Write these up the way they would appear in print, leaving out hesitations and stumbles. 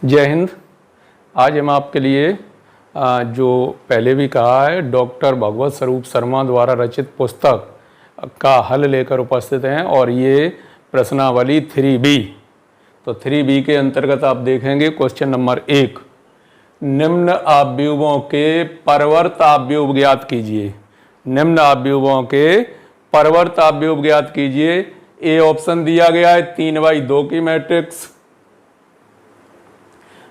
जय हिंद। आज हम आपके लिए जो पहले भी कहा है डॉक्टर भगवत स्वरूप शर्मा द्वारा रचित पुस्तक का हल लेकर उपस्थित हैं और ये प्रश्नावली 3B। तो 3B के अंतर्गत आप देखेंगे क्वेश्चन नंबर 1, निम्न आव्यूहों के परवर्त आव्यूह ज्ञात कीजिए। निम्न आव्यूहों के परवर्त आव्यूह ज्ञात कीजिए। ए ऑप्शन दिया गया है 3/2 की मैट्रिक्स,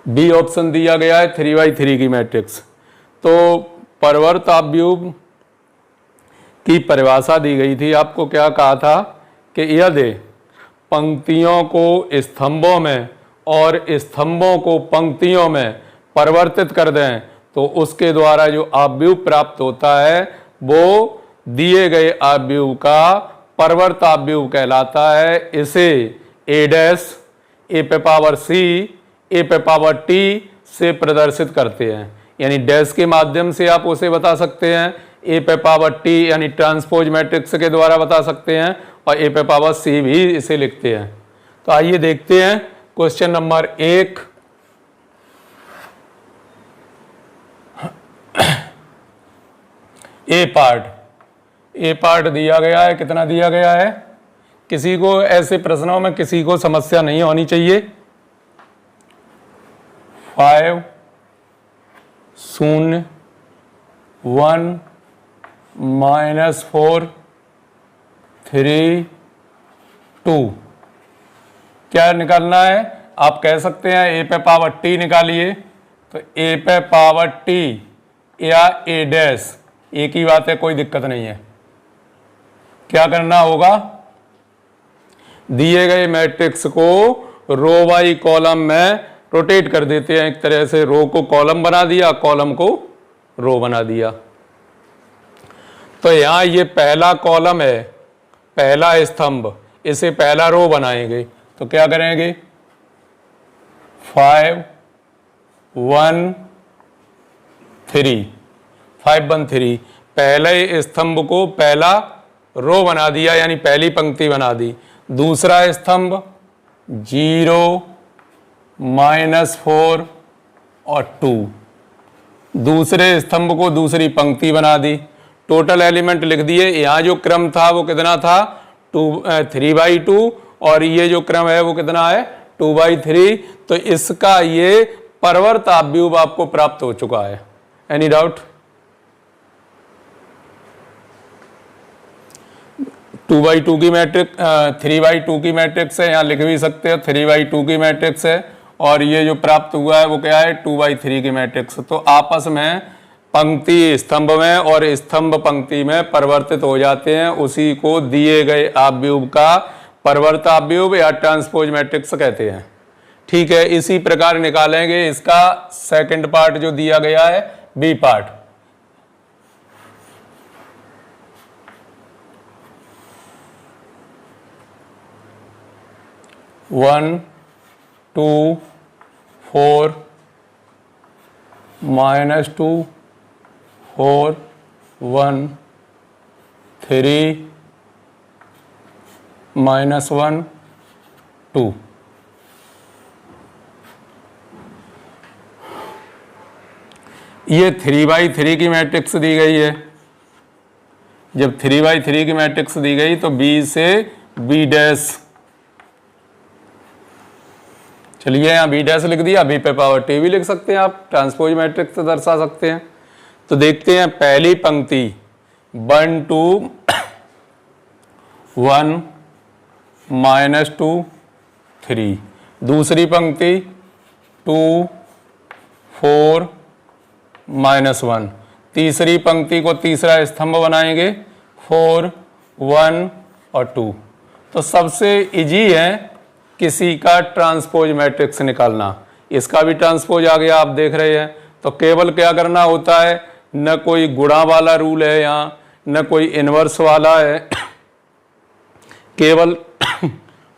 बी ऑप्शन दिया गया है 3/3 की मैट्रिक्स। तो परवर्त आव्यूह की परिभाषा दी गई थी, आपको क्या कहा था कि यदि पंक्तियों को स्तंभों में और स्तंभों को पंक्तियों में परिवर्तित कर दें तो उसके द्वारा जो आव्यूह प्राप्त होता है वो दिए गए आव्यूह का परवर्त आव्यूह कहलाता है। इसे ए डैश, ए पे पावर सी, ए पे पावर टी से प्रदर्शित करते हैं, यानी डैश के माध्यम से आप उसे बता सकते हैं, ए पे पावर टी यानी ट्रांसपोज मैट्रिक्स के द्वारा बता सकते हैं और ए पे पावर सी भी इसे लिखते हैं। तो आइए देखते हैं क्वेश्चन नंबर 1। ए पार्ट दिया गया है, कितना दिया गया है? किसी को ऐसे प्रश्नों में किसी को समस्या नहीं होनी चाहिए। 5 0 1 -4 3 2 क्या निकालना है? आप कह सकते हैं ए पे पावर टी निकालिए। तो ए पे पावर टी या ए डैश एक ही बात है, कोई दिक्कत नहीं है। क्या करना होगा? दिए गए मैट्रिक्स को रो बाई कॉलम में रोटेट कर देते हैं। एक तरह से रो को कॉलम बना दिया, कॉलम को रो बना दिया। तो यहां ये पहला कॉलम है, पहला स्तंभ, इसे पहला रो बनाएंगे। तो क्या करेंगे? 5 1 3 5 1 3 पहले स्तंभ को पहला रो बना दिया, यानी पहली पंक्ति बना दी। दूसरा स्तंभ 0 -4 और 2, दूसरे स्तंभ को दूसरी पंक्ति बना दी। टोटल एलिमेंट लिख दिए। यहाँ जो क्रम था वो कितना था? 3/2 और ये जो क्रम है वो कितना है? 2/3। तो इसका ये परवर्त आव्यूह आपको प्राप्त हो चुका है। Any doubt? 2/2 की मैट्रिक्स 3/2 की मैट्रिक्स है, यहाँ लिख भी सकते हो 3/2 की मैट्रिक्स है। और ये जो प्राप्त हुआ है वो क्या है? 2/3 की मैट्रिक्स। तो आपस में पंक्ति स्तंभ में और स्तंभ पंक्ति में परिवर्तित हो जाते हैं। उसी को दिए गए आव्यूह का परवर्त आव्यूह या ट्रांसपोज मैट्रिक्स कहते हैं। ठीक है, इसी प्रकार निकालेंगे इसका सेकंड पार्ट जो दिया गया है, बी पार्ट। वन 2 4 -2 4 1 3 -1 2। ये 3/3 की मैट्रिक्स दी गई है। जब 3/3 की मैट्रिक्स दी गई तो बी से बी डैश, चलिए यहाँ बी डैश लिख दिया, बी पे पावर टी भी लिख सकते हैं आप, ट्रांसपोज मैट्रिक्स से दर्शा सकते हैं। तो देखते हैं पहली पंक्ति 1 2 1 -2 3, दूसरी पंक्ति 2 4 -1, तीसरी पंक्ति को तीसरा स्तंभ बनाएंगे 4 1 और 2। तो सबसे इजी है किसी का ट्रांसपोज मैट्रिक्स निकालना। इसका भी ट्रांसपोज आ गया, आप देख रहे हैं। तो केवल क्या करना होता है, न कोई गुणा वाला रूल है यहाँ, न कोई इनवर्स वाला है, केवल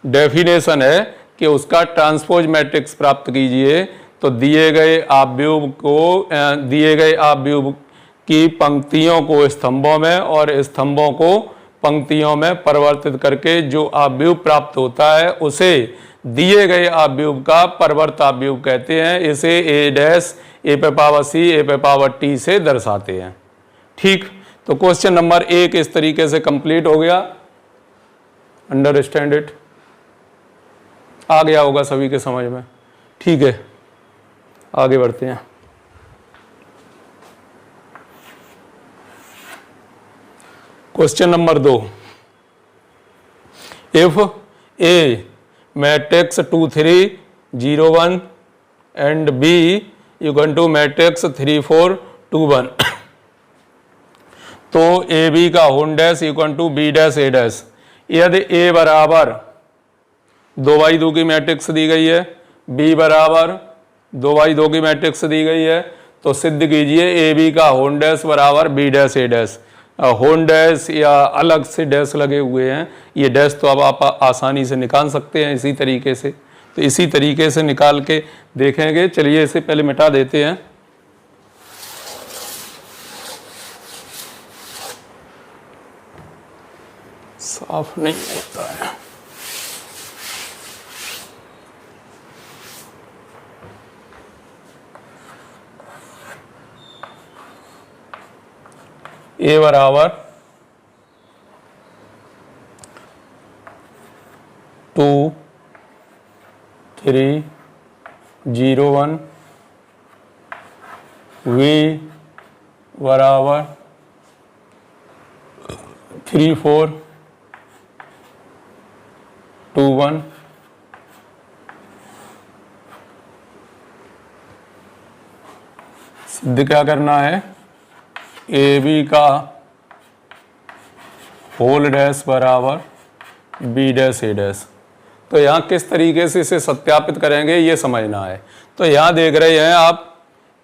डेफिनेशन है कि उसका ट्रांसपोज मैट्रिक्स प्राप्त कीजिए। तो दिए गए आव्यूह की पंक्तियों को स्तंभों में और स्तंभों को पंक्तियों में परिवर्तित करके जो आव्यूह प्राप्त होता है उसे दिए गए आव्यूह का परवर्त आव्यूह कहते हैं। इसे ए डैश ए पे पावर सी ए पे पावर टी से दर्शाते हैं। ठीक, तो क्वेश्चन नंबर 1 इस तरीके से कंप्लीट हो गया। अंडरस्टैंड इट, आ गया होगा सभी के समझ में। ठीक है, आगे बढ़ते हैं। Question number 2, if A matrix 2 3 0 1 and B equal to matrix 3 4 2 1 तो ए बी का whole dash equal to B dash A dash. यदि ए बराबर 2x2 की मैट्रिक्स दी गई है, बी बराबर 2x2 की मैट्रिक्स दी गई है, तो सिद्ध कीजिए ए बी का होल डैश बराबर B dash A dash. Whole dash या अलग से डैश लगे हुए हैं, ये डैश तो अब आप आसानी से निकाल सकते हैं इसी तरीके से। तो इसी तरीके से निकाल के देखेंगे। चलिए इसे पहले मिटा देते हैं। साफ नहीं होता है। ए बराबर 2 3 0 1 वी बराबर 3 4 2 1 सिद्ध क्या करना है, ए बी का होल डैश बराबर बी डैश ए डैश। तो यहाँ किस तरीके से इसे सत्यापित करेंगे ये समझना है। तो यहाँ देख रहे हैं आप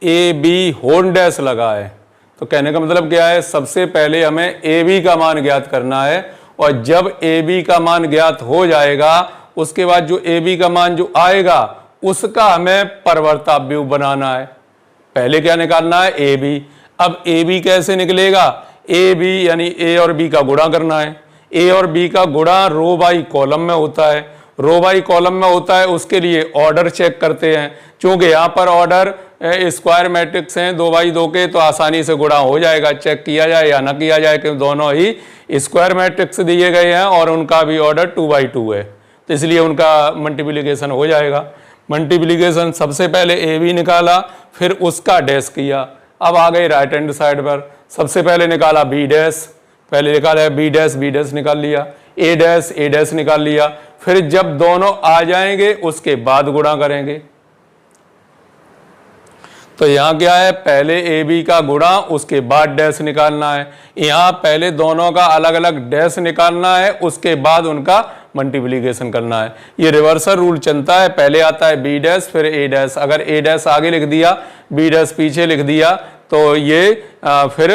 ए बी होल डैश लगा है, तो कहने का मतलब क्या है, सबसे पहले हमें ए बी का मान ज्ञात करना है, और जब ए बी का मान ज्ञात हो जाएगा उसके बाद जो ए बी का मान जो आएगा उसका हमें परवर्त आव्यूह बनाना है। पहले क्या निकालना है, ए बी। अब ए बी कैसे निकलेगा, ए बी यानी ए और बी का गुणा करना है। ए और बी का गुणा रो बाई कॉलम में होता है, रो बाई कॉलम में होता है, उसके लिए ऑर्डर चेक करते हैं। क्योंकि यहाँ पर ऑर्डर स्क्वायर मैट्रिक्स हैं 2x2 के, तो आसानी से गुणा हो जाएगा, चेक किया जाए या ना किया जाए, क्योंकि दोनों ही स्क्वायर मैट्रिक्स दिए गए हैं और उनका भी ऑर्डर 2x2 है, तो इसलिए उनका मल्टीप्लिकेशन हो जाएगा। मल्टीप्लिकेशन सबसे पहले ए बी निकाला, फिर उसका डैश किया। अब आ गए राइट हैंड साइड पर, सबसे पहले निकाला बी डैश, पहले निकाला बी डैश निकाल लिया, ए डैश निकाल लिया। फिर जब दोनों आ जाएंगे उसके बाद गुणा करेंगे। तो यहाँ क्या है, पहले ए बी का गुणा उसके बाद डैश निकालना है। यहाँ पहले दोनों का अलग अलग डैश निकालना है, उसके बाद उनका मल्टीप्लिकेशन करना है। ये रिवर्सल रूल चलता है, पहले आता है बी डैश फिर ए डैश। अगर ए डैश आगे लिख दिया बी डैश पीछे लिख दिया तो ये फिर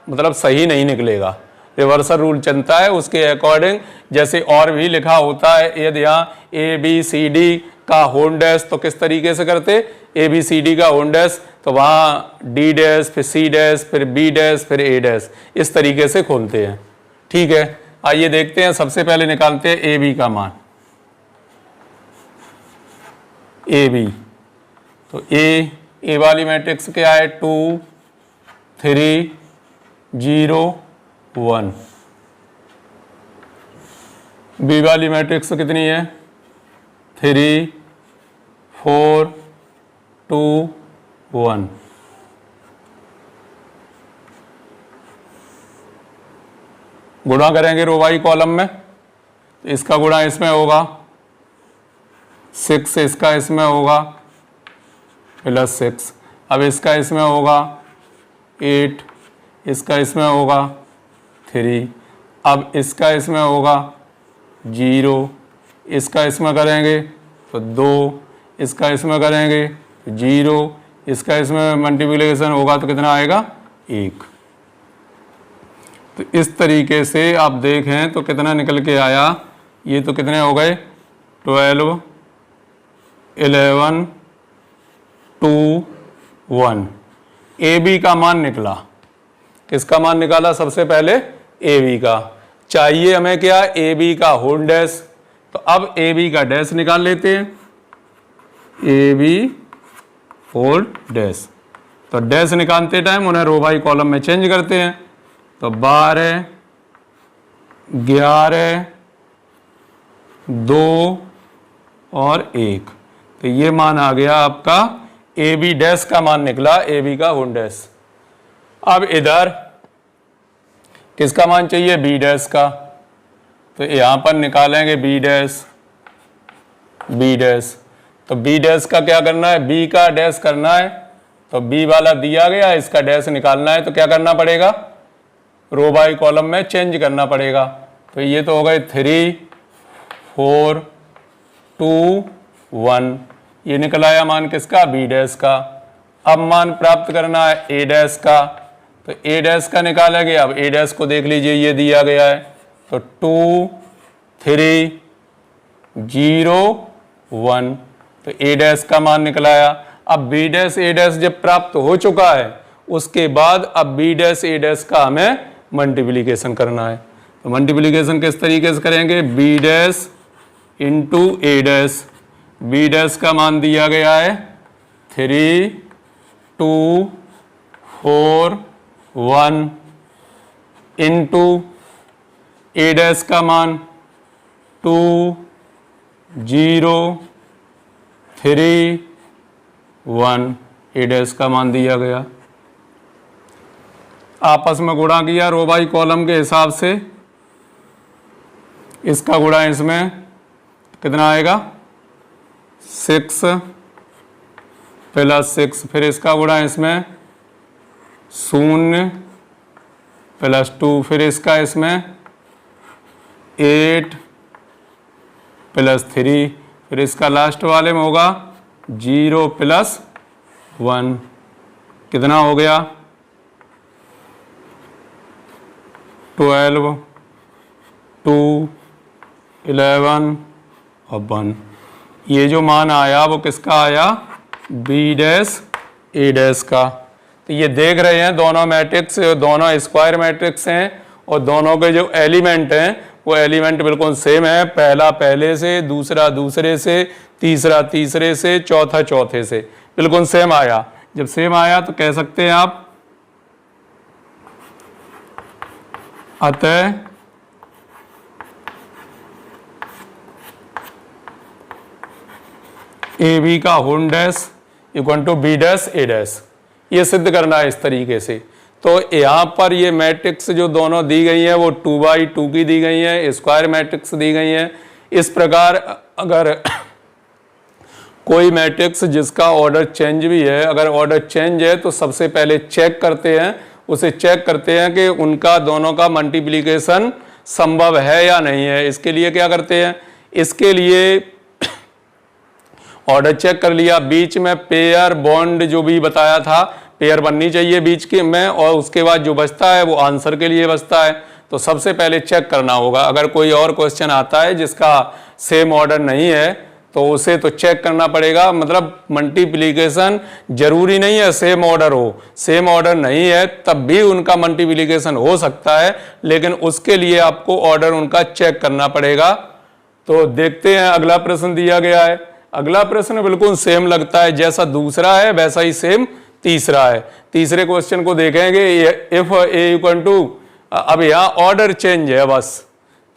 मतलब सही नहीं निकलेगा। रिवर्सल रूल चलता है उसके अकॉर्डिंग, जैसे और भी लिखा होता है। यदि यहाँ ए बी सी डी का होल डैश तो किस तरीके से करते, ए बी सी डी का होल डैश तो वहाँ डी डैश फिर सी डैश फिर बी डैश फिर ए डैश, इस तरीके से खोलते हैं। ठीक है, आइए देखते हैं। सबसे पहले निकालते हैं ए बी का मान। ए बी, तो ए वाली मैट्रिक्स क्या है, 2 3 0 1। बी वाली मैट्रिक्स कितनी है, 3 4 2 1। गुणा करेंगे रो वाई कॉलम में, तो इसका गुणा इसमें होगा 6, इसका इसमें होगा +6। अब इसका इसमें होगा 8, इसका इसमें होगा 3। अब इसका इसमें होगा 0, इसका इसमें करेंगे तो 2, इसका इसमें करेंगे तो 0, इसका इसमें मल्टीप्लिकेशन होगा तो कितना आएगा, 1। तो इस तरीके से आप देखें तो कितना निकल के आया, ये तो कितने हो गए, 12 11 2 1। ए बी का मान निकला। किसका मान निकाला, सबसे पहले ए बी का। चाहिए हमें क्या, ए बी का होल डैश, तो अब ए बी का डैश निकाल लेते हैं, ए बी होल डैश। तो डैश निकालते टाइम उन्हें रो बाई कॉलम में चेंज करते हैं। तो 12, 11, 2 और 1। तो ये मान आ गया आपका ए बी डैश का मान निकला, ए बी का होल डैश। अब इधर किसका मान चाहिए, बी डैश का। तो यहां पर निकालेंगे बी डैश, बी डैश। तो बी डैश का क्या करना है, बी का डैश करना है। तो बी वाला दिया गया, इसका डैश निकालना है। तो क्या करना पड़ेगा, रो बाई कॉलम में चेंज करना पड़ेगा। तो ये तो हो गए 3, 4, 2, 1। ये निकल आया मान किसका, बी डैश का। अब मान प्राप्त करना है ए डैश का। तो ए डैश का निकालेंगे। अब ए डैश को देख लीजिए, ये दिया गया है। तो 2, 3, 0, 1। तो ए डैश का मान निकल आया। अब बी डैश ए डैश जब प्राप्त हो चुका है, उसके बाद अब बी डैश ए डैश का हमें मल्टीप्लिकेशन करना है। तो मल्टीप्लिकेशन किस तरीके से करेंगे, बी डैश इंटू ए डैश। बी डैश का मान दिया गया है 3, 2, 4, 1 इंटू ए डैश का मान 2, 0, 3, 1। ए डैश का मान दिया गया। आपस में गुणा किया रो बाई कॉलम के हिसाब से। इसका गुणा इसमें कितना आएगा, 6 + 6। फिर इसका गुणा इसमें 0 + 2। फिर इसका इसमें 8 + 3। फिर इसका लास्ट वाले में होगा 0 + 1। कितना हो गया, 12, 2, 11 और 1। ये जो मान आया वो किसका आया, बी डैश ए डैश का। तो ये देख रहे हैं दोनों मैट्रिक्स, दोनों स्क्वायर मैट्रिक्स हैं और दोनों के जो एलिमेंट हैं वो एलिमेंट बिल्कुल सेम है। पहला पहले से, दूसरा दूसरे से, तीसरा तीसरे से, चौथा चौथे से, बिल्कुल सेम आया। जब सेम आया तो कह सकते हैं आप अतः ए बी का whole dash equal to B dash A dash. ये सिद्ध करना है इस तरीके से। तो यहाँ पर ये मैट्रिक्स जो दोनों दी गई है वो 2x2 की दी गई है, स्क्वायर मैट्रिक्स दी गई है। इस प्रकार अगर कोई मैट्रिक्स जिसका ऑर्डर चेंज भी है, अगर ऑर्डर चेंज है तो सबसे पहले चेक करते हैं, उसे चेक करते हैं कि उनका दोनों का मल्टीप्लिकेशन संभव है या नहीं है। इसके लिए क्या करते हैं, इसके लिए ऑर्डर चेक कर लिया, बीच में पेयर बॉन्ड जो भी बताया था, पेयर बननी चाहिए बीच के में, और उसके बाद जो बचता है वो आंसर के लिए बचता है। तो सबसे पहले चेक करना होगा। अगर कोई और क्वेश्चन आता है जिसका सेम ऑर्डर नहीं है तो उसे तो चेक करना पड़ेगा। मतलब मल्टीप्लिकेशन जरूरी नहीं है सेम ऑर्डर हो, सेम ऑर्डर नहीं है तब भी उनका मल्टीप्लिकेशन हो सकता है, लेकिन उसके लिए आपको ऑर्डर उनका चेक करना पड़ेगा। तो देखते हैं अगला प्रश्न दिया गया है। अगला प्रश्न बिल्कुल सेम लगता है, जैसा दूसरा है वैसा ही सेम तीसरा है। तीसरे क्वेश्चन को देखेंगे, इफ ए इक्वल टू, अब यहाँ ऑर्डर चेंज है बस।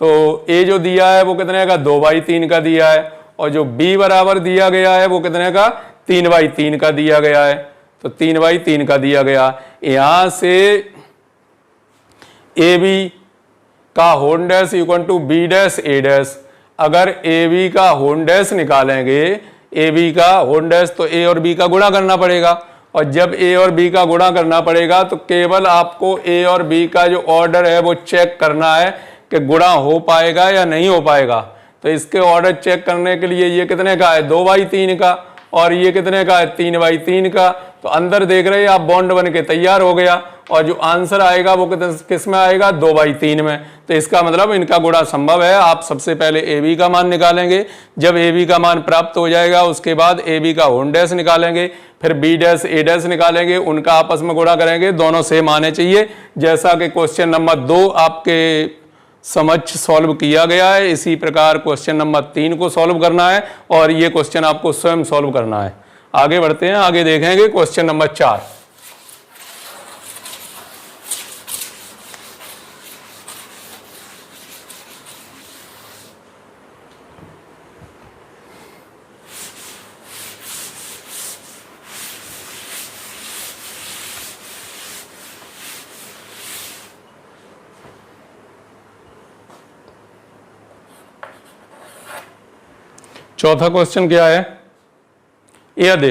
तो ए जो दिया है वो कितने का, 2/3 का दिया है, और जो बी बराबर दिया गया है वो कितने का, 3/3 का दिया गया है। तो 3/3 का दिया गया। यहां से ए बी का whole dash equal to B dash A dash. अगर ए बी का होल डैश निकालेंगे, ए बी का होल डैश, तो ए और बी का गुणा करना पड़ेगा, और जब ए और बी का गुणा करना पड़ेगा तो केवल आपको ए और बी का जो ऑर्डर है वो चेक करना है कि गुणा हो पाएगा या नहीं हो पाएगा। तो इसके ऑर्डर चेक करने के लिए ये कितने का है, 2/3 का, और ये कितने का है, 3/3 का। तो अंदर देख रहे हैं आप बॉन्ड बन के तैयार हो गया, और जो आंसर आएगा वो किस में आएगा, 2/3 में। तो इसका मतलब इनका गुणा संभव है। आप सबसे पहले ए बी का मान निकालेंगे, जब ए बी का मान प्राप्त हो जाएगा उसके बाद ए बी का होल डैश निकालेंगे, फिर बी डैश ए डैश निकालेंगे, उनका आपस में गुणा करेंगे, दोनों सेम आने चाहिए। जैसा कि क्वेश्चन नंबर 2 आपके समझ सॉल्व किया गया है। इसी प्रकार क्वेश्चन नंबर 3 को सॉल्व करना है और ये क्वेश्चन आपको स्वयं सॉल्व करना है। आगे बढ़ते हैं, आगे देखेंगे क्वेश्चन नंबर 4। चौथा क्वेश्चन क्या है, यह दे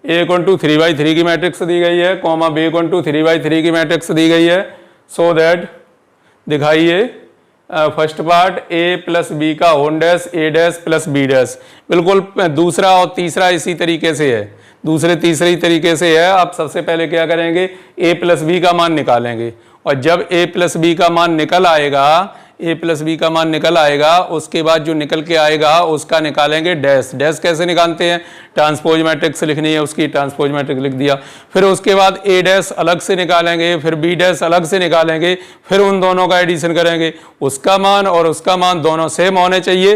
A = 3/3 की मैट्रिक्स दी गई है, कॉमा B = 3/3 की मैट्रिक्स दी गई है। सो दैट दिखाइए फर्स्ट पार्ट A + B का whole dash A dash + B dash. बिल्कुल दूसरा और तीसरा इसी तरीके से है, दूसरे तीसरे तरीके से है। आप सबसे पहले क्या करेंगे, A + B का मान निकालेंगे और जब A + B का मान निकल आएगा, A + B का मान निकल आएगा, उसके बाद जो निकल के आएगा उसका निकालेंगे डैश। डैश कैसे निकालते हैं, ट्रांसपोज मैट्रिक्स लिखनी है, उसकी ट्रांसपोज मैट्रिक्स लिख दिया। फिर उसके बाद A डैश अलग से निकालेंगे, फिर B डैश अलग से निकालेंगे, फिर उन दोनों का एडिशन करेंगे। उसका मान और उसका मान दोनों सेम होने चाहिए।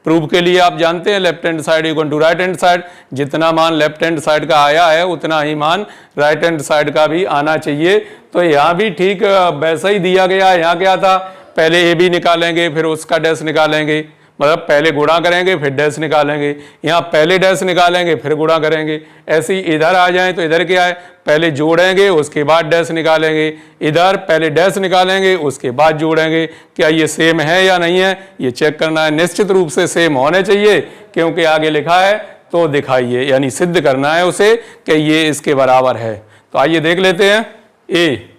प्रूफ के लिए आप जानते हैं left hand side = right hand side. जितना मान लेफ्ट हैंड साइड का आया है उतना ही मान राइट हैंड साइड का भी आना चाहिए। तो यहाँ भी ठीक वैसा ही दिया गया है। यहाँ क्या था, पहले ए बी निकालेंगे फिर उसका डैश निकालेंगे, मतलब पहले गुणा करेंगे फिर डैश निकालेंगे। यहाँ पहले डैश निकालेंगे फिर गुणा करेंगे। ऐसे ही इधर आ जाएं तो इधर क्या है, पहले जोड़ेंगे उसके बाद डैश निकालेंगे, इधर पहले डैश निकालेंगे उसके बाद जोड़ेंगे। क्या ये सेम है या नहीं है, ये चेक करना है। निश्चित रूप से सेम होने चाहिए क्योंकि आगे लिखा है, तो दिखाइए यानी सिद्ध करना है उसे कि ये इसके बराबर है। तो आइए देख लेते हैं।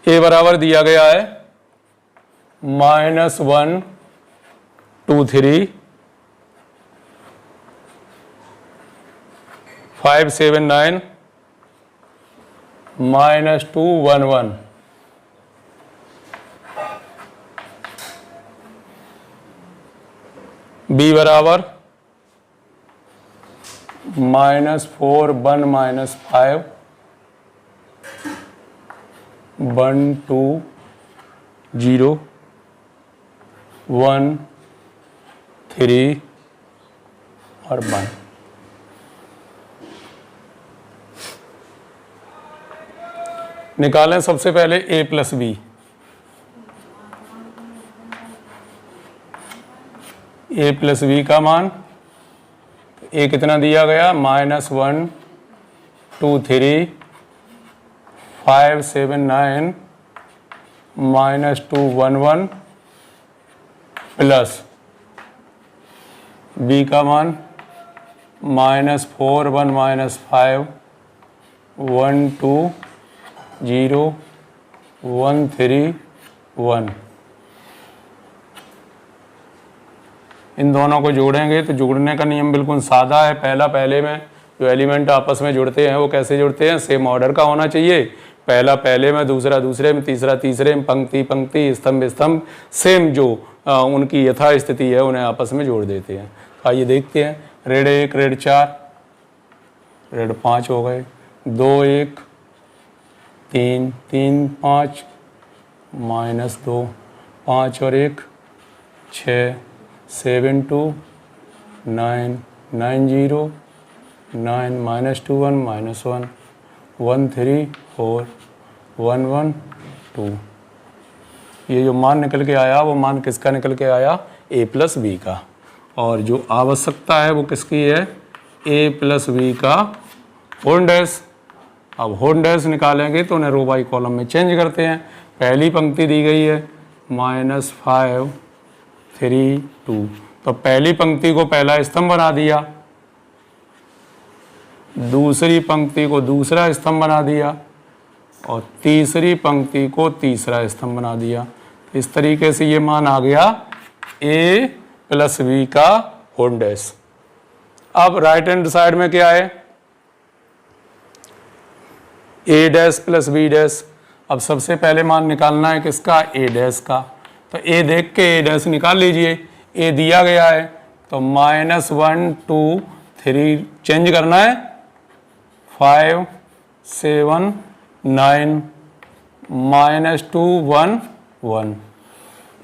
ए बराबर दिया गया है -1 2 3 5 7 9 -2 1 1। बी बराबर -4 1 -5 1 2 0 1 3 और 1। निकालें सबसे पहले A + B। A + B का मान, A कितना दिया गया, -1 2 3 5 7 9 -2 1 1 प्लस B का मान -4 1 -5 1 2 0 1 3 1। इन दोनों को जोड़ेंगे तो जोड़ने का नियम बिल्कुल सादा है। पहला पहले में जो एलिमेंट आपस में जुड़ते हैं वो कैसे जुड़ते हैं, सेम ऑर्डर का होना चाहिए। पहला पहले में, दूसरा दूसरे में, तीसरा तीसरे में, पंक्ति पंक्ति, स्तंभ स्तंभ, सेम जो उनकी यथा स्थिति है उन्हें आपस में जोड़ देते हैं। आइए देखते हैं। रेड 1 रेड 4 रेड 5 हो गए, 2 1 3 3 5 -2 5 और 1 6 7 2 9 9 0 9 -2 1 -1 1 3 4 1 1 2। ये जो मान निकल के आया वो मान किसका निकल के आया, A + B का। और जो आवश्यकता है वो किसकी है, A + B का होल डैश। अब होल डैश निकालेंगे तो उन्हें रो बाई कॉलम में चेंज करते हैं। पहली पंक्ति दी गई है -5 3 2, तो पहली पंक्ति को पहला स्तंभ बना दिया, दूसरी पंक्ति को दूसरा स्तंभ बना दिया और तीसरी पंक्ति को तीसरा स्तंभ बना दिया। इस तरीके से ये मान आ गया A + B का होल डैश। अब राइट हैंड साइड में क्या है, A डैश + B डैश। अब सबसे पहले मान निकालना है किसका, A डैश का। तो A देख के A डैश निकाल लीजिए। A दिया गया है तो -1 2 3 चेंज करना है, 5 7 9 -2 1 1,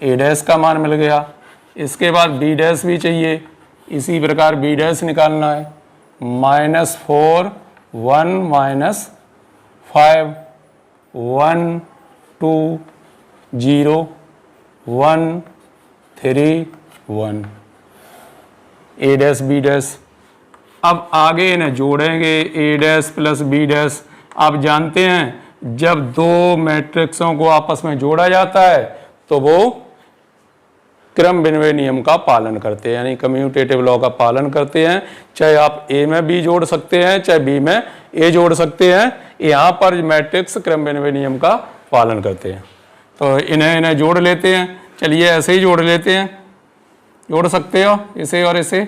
ए डैश का मान मिल गया। इसके बाद बी डैश भी चाहिए, इसी प्रकार बी डैश निकालना है। -4 1 -5 1 2 0 1 3 1, ए डैश बी डैश। अब आगे इन्हें जोड़ेंगे, ए डैश प्लस बी डैश। आप जानते हैं जब दो मैट्रिक्सों को आपस में जोड़ा जाता है तो वो क्रम विनिमय नियम का पालन करते हैं, यानी कम्यूटेटिव लॉ का पालन करते हैं। चाहे आप ए में बी जोड़ सकते हैं, चाहे बी में ए जोड़ सकते हैं, यहाँ पर मैट्रिक्स क्रम विनिमय नियम का पालन करते हैं। तो इन्हें जोड़ लेते हैं। चलिए ऐसे ही जोड़ लेते हैं, जोड़ सकते हो इसे और इसे।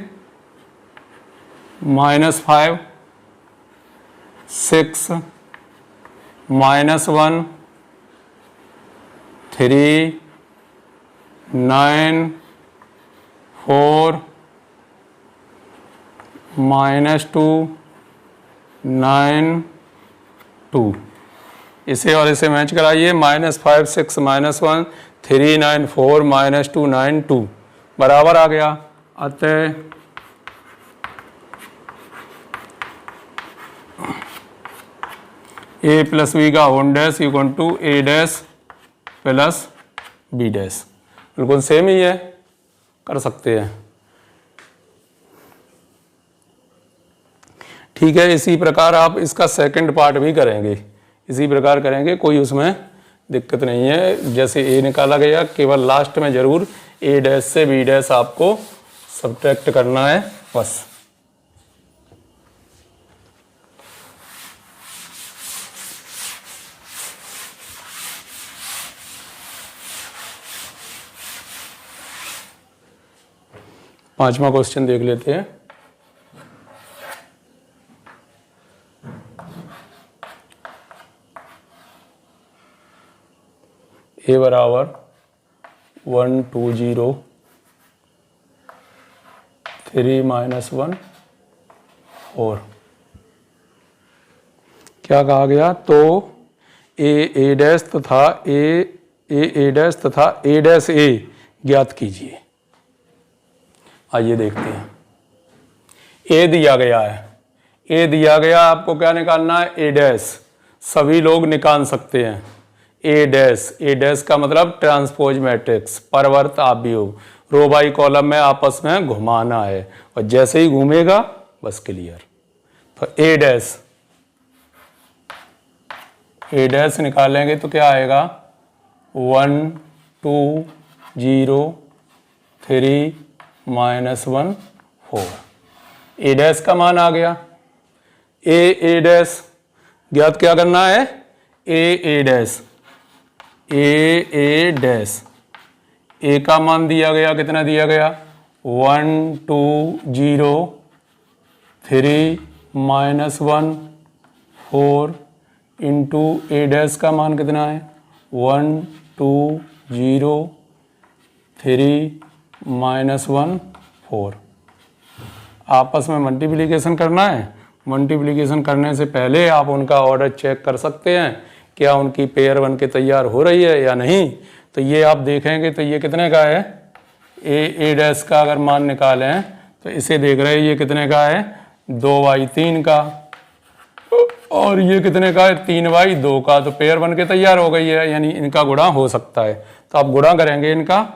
-5 6 -1 3 9 4 -2 9 2, इसे और इसे मैच कराइए। -5 6 -1 3 9 4 -2 9 2 बराबर आ गया। अतः ए प्लस बी का whole dash equal to A dash plus B dash, बिल्कुल सेम ही है, कर सकते हैं। ठीक है, इसी प्रकार आप इसका सेकंड पार्ट भी करेंगे, इसी प्रकार करेंगे, कोई उसमें दिक्कत नहीं है। जैसे ए निकाला गया, केवल लास्ट में जरूर ए डैश से बी डैश आपको सब्ट्रैक्ट करना है बस। पांचवा क्वेश्चन देख लेते हैं। ए बराबर 1 2 0 3 -1 4, क्या कहा गया? तो ए डैश तथा ए डैश तथा ए डैश ए ज्ञात कीजिए। आइए देखते हैं। ए दिया गया है, ए दिया गया, आपको क्या निकालना है? ए डैश। सभी लोग निकाल सकते हैं। ए डैश का मतलब ट्रांसपोज मैट्रिक्स, परवर्त आव्यूह, रो बाई कॉलम में आपस में घुमाना है, और जैसे ही घूमेगा बस क्लियर। तो ए डैश निकालेंगे तो क्या आएगा? 1 2 0 3 -1 4, ए डैश का मान आ गया। ए डैश ज्ञात क्या करना है? ए डैश, ए डैश, ए का मान दिया गया, कितना दिया गया? 1 2 0 3 -1 4 इंटू ए डैश का मान कितना है? 1 2 0 3 -1 4। आपस में मल्टीप्लिकेशन करना है। मल्टीप्लिकेशन करने से पहले आप उनका ऑर्डर चेक कर सकते हैं, क्या उनकी पेयर बन के तैयार हो रही है या नहीं। तो ये आप देखेंगे तो ये कितने का है? ए डैश का अगर मान निकालें तो इसे देख रहे हैं, ये कितने का है? 2/3 का, और ये कितने का है? 3/2 का। तो पेयर बन के तैयार हो गई है, यानी इनका गुणा हो सकता है। तो आप गुणा करेंगे इनका,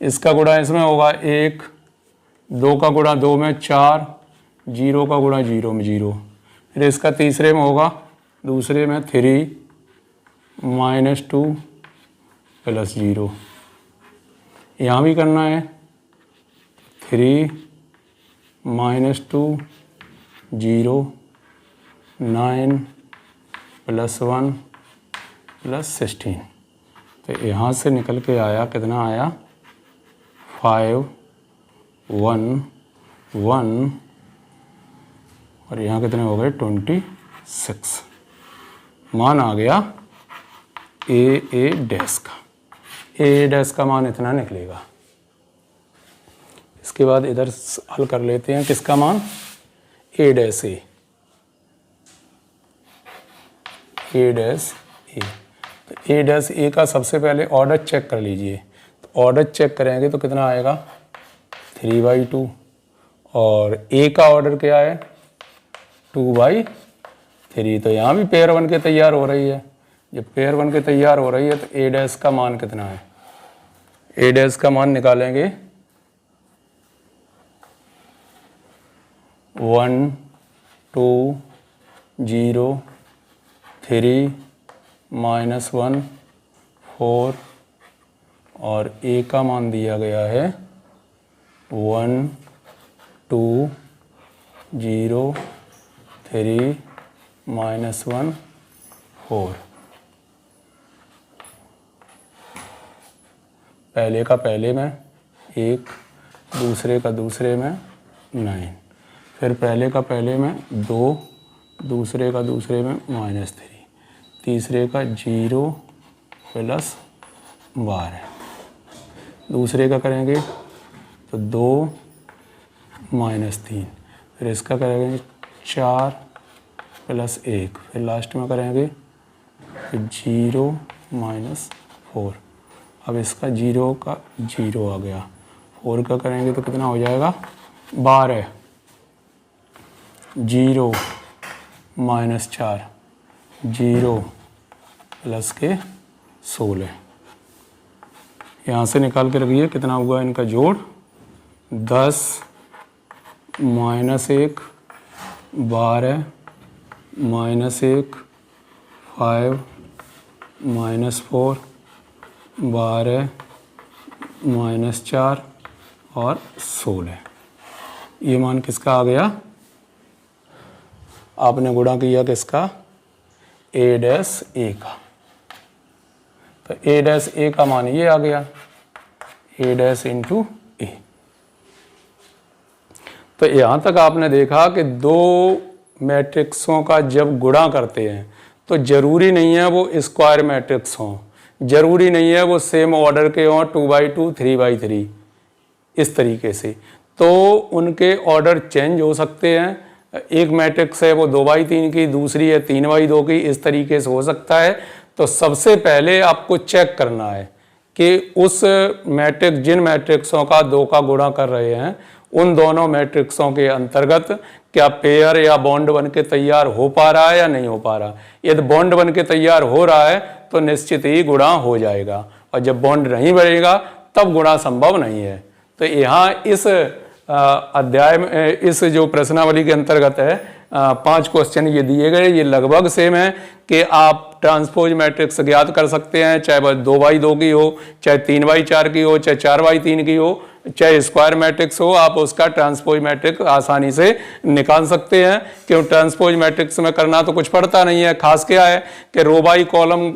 इसका गुणा इसमें होगा 1, 2 का गुणा 2 में 4, 0 का गुणा 0 में 0, फिर इसका तीसरे में होगा, दूसरे में 3 -2 प्लस 0, यहाँ भी करना है 3 -2 0 9 +1 +16। तो यहाँ से निकल के आया, कितना आया? 5 1 1, और यहाँ कितने हो गए? 26। मान आ गया ए डैश का। ए डैश का मान इतना निकलेगा। इसके बाद इधर हल कर लेते हैं, किसका मान? ए डैश ए। ए डैश ए। तो ए डैश ए का सबसे पहले ऑर्डर चेक कर लीजिए। तो ऑर्डर चेक करेंगे तो कितना आएगा 3/2 और ए का ऑर्डर क्या है 2/3। तो यहाँ भी पेयर बन के तैयार हो रही है। जब पेयर बन के तैयार हो रही है तो ए डैश का मान कितना है, ए डैश का मान निकालेंगे 1 2 0 3 -1 4 और ए का मान दिया गया है 1 2 0 3 -1 4। पहले का पहले में 1, दूसरे का दूसरे में 9, फिर पहले का पहले में 2, दूसरे का दूसरे में -3, तीसरे का 0 + 12, दूसरे का करेंगे तो 2 -3, फिर इसका करेंगे 4 + 1, फिर लास्ट में करेंगे तो 0 -4। अब इसका 0 का 0 आ गया, 4 का करेंगे तो कितना हो जाएगा 12, 0 -4, 0 + के 16। यहाँ से निकाल के रखिए कितना हुआ इनका जोड़ 10 -1 12 -1 5 -4 12 -4 और 16। ये मान किसका आ गया, आपने गुणा किया किसका ए डैश ए का। तो ए डैश ए का मान ये आ गया ए डैश × ए। तो यहाँ तक आपने देखा कि दो मैट्रिक्सों का जब गुणा करते हैं तो ज़रूरी नहीं है वो स्क्वायर मैट्रिक्स हों, ज़रूरी नहीं है वो सेम ऑर्डर के हों 2/2 3/3 इस तरीके से। तो उनके ऑर्डर चेंज हो सकते हैं। एक मैट्रिक्स है वो 2/3 की, दूसरी है 3/2 की, इस तरीके से हो सकता है। तो सबसे पहले आपको चेक करना है कि उस मैट्रिक्स जिन मैट्रिक्सों का 2 का गुणा कर रहे हैं उन दोनों मैट्रिक्सों के अंतर्गत क्या पेयर या बॉन्ड बन के तैयार हो पा रहा है या नहीं हो पा रहा। यदि बॉन्ड बन के तैयार हो रहा है तो निश्चित ही गुणा हो जाएगा, और जब बॉन्ड नहीं बनेगा तब गुणा संभव नहीं है। तो यहाँ इस अध्याय में इस जो प्रश्नावली के अंतर्गत है 5 क्वेश्चन ये दिए गए, ये लगभग सेम है कि आप ट्रांसपोज मैट्रिक्स ज्ञात कर सकते हैं, चाहे वह 2/2 की हो, चाहे 3/4 की हो, चाहे 4/3 की हो, चाहे स्क्वायर मैट्रिक्स हो, आप उसका ट्रांसपोज मैट्रिक्स आसानी से निकाल सकते हैं। क्यों ट्रांसपोज मैट्रिक्स में करना तो कुछ पड़ता नहीं है। खास क्या है कि रो बाई कॉलम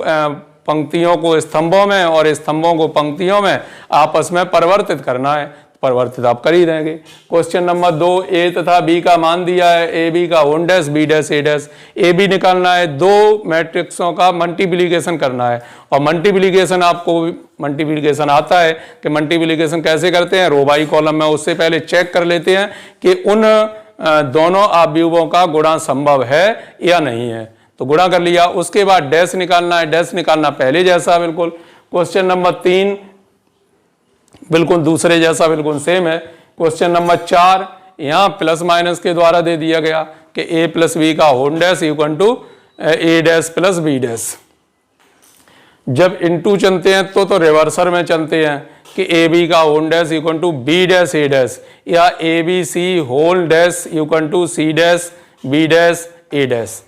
पंक्तियों को स्तंभों में और स्तंभों को पंक्तियों में आपस में परिवर्तित करना है, परिवर्तित आप कर ही देंगे। क्वेश्चन नंबर 2, ए तथा बी का मान दिया है, ए बी का whole dash B dash A dash. A B निकालना है, दो मैट्रिक्सों का मल्टीप्लिकेशन करना है, और मल्टीप्लिकेशन आपको मल्टीप्लिकेशन आता है कि मल्टीप्लिकेशन कैसे करते हैं, रो बाई कॉलम में। उससे पहले चेक कर लेते हैं कि उन दोनों अवयवों का गुणा संभव है या नहीं है। तो गुणा कर लिया, उसके बाद डैश निकालना है, डैश निकालना पहले जैसा बिल्कुल। क्वेश्चन नंबर 3 बिल्कुल दूसरे जैसा, बिल्कुल सेम है। क्वेश्चन नंबर 4 यहाँ प्लस माइनस के द्वारा दे दिया गया कि a + b का whole dash equal to a dash + b dash. जब इनटू चलते हैं तो रिवर्सर में चलते हैं कि a b का whole dash equal to b dash a dash, या a b c whole dash equal to c dash b dash a dash.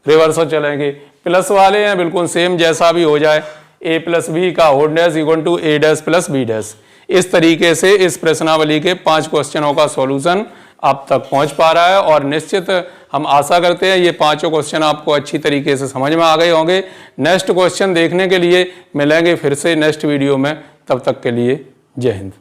Reverser चलेंगे, प्लस वाले हैं बिल्कुल सेम जैसा भी हो जाए, a + b का whole dash equal to a dash + b dash. इस तरीके से इस प्रश्नावली के 5 क्वेश्चनों का सॉल्यूशन आप तक पहुंच पा रहा है, और निश्चित हम आशा करते हैं ये 5 क्वेश्चन आपको अच्छी तरीके से समझ में आ गए होंगे। नेक्स्ट क्वेश्चन देखने के लिए मिलेंगे फिर से नेक्स्ट वीडियो में, तब तक के लिए जय हिंद।